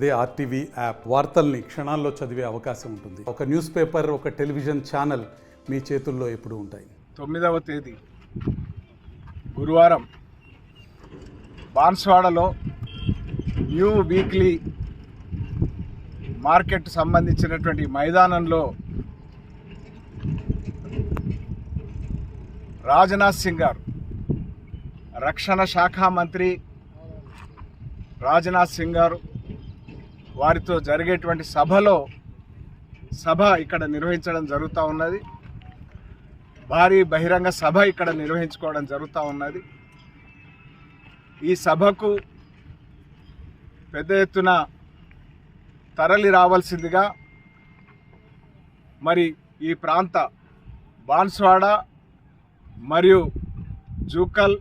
అదే RTV app వార్తల్ని క్షణాల్లో చదివే అవకాశం ఉంటుంది. ఒక న్యూస్ పేపర్, ఒక టెలివిజన్ ఛానల్ మీ చేతుల్లో ఎప్పుడూ ఉంటాయి. 9వ తేదీ గురువారం బాన్స్వాడలో న్యూ వీక్లీ మార్కెట్ సంబంధించినటువంటి మైదానంలో రాజ్నాథ్ సింగ్ గారు, రక్షణ శాఖ మంత్రి రాజ్నాథ్ సింగ్ గారు వారితో జరిగేటువంటి సభ ఇక్కడ నిర్వహించడం జరుగుతూ ఉన్నది. భారీ బహిరంగ సభ ఇక్కడ నిర్వహించుకోవడం జరుగుతూ ఉన్నది. ఈ సభకు పెద్ద ఎత్తున తరలి రావాల్సిందిగా మరి ఈ ప్రాంత బాన్స్వాడ మరియు జూకల్,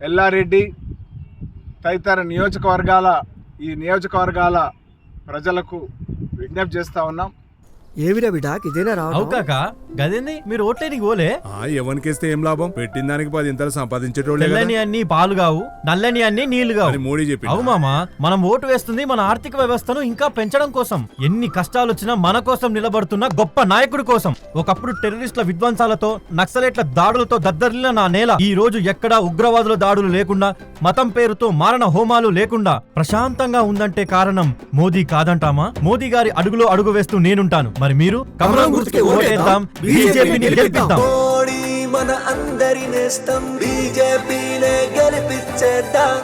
ఎల్లారెడ్డి తదితర నియోజకవర్గాల ప్రజలకు విజ్ఞప్తి చేస్తా ఉన్నాం. ఏవిరా బిడ్డా ఇదేనా రావు కాక గదేంది మీరు ఓట్లేనికి పోలే? ఎవరికేస్తే ఏం లాభం? పెట్టిన దానికి 10 ఇంతలు సంపాదించేటోళ్ళే. తెల్లని అన్ని పాలు కావు, నల్లని అన్ని నీళ్లు కావు. మోడీ చెప్పి అవు మామా, మనం ఓటు వేస్తుంది మన ఆర్థిక వ్యవస్థను ఇంకా పెంచడం కోసం. ఎన్ని కష్టాలు వచ్చినా మన కోసం నిలబడుతున్న గొప్ప నాయకుడి కోసం. ఒకప్పుడు టెర్రరిస్టుల విధ్వంసాలతో, నక్సలైట్ల దాడులతో దద్దరిల్లిన నా నేల ఈ రోజు ఎక్కడా ఉగ్రవాదుల దాడులు లేకుండా, మతం పేరుతో మారణ హోమాలు లేకుండా ప్రశాంతంగా ఉందంటే కారణం మోదీ కాదంటామా? మోదీ గారి అడుగులో అడుగు వేస్తూ నేనుంటాను. మరి మీరు కమలం గుర్తుకి ఓటేద్దాం, బీజేపీని గెలిపిద్దాం. మోడీ మన అందరి నేస్తం, బీజేపీనే గెలిపించేద్దాం.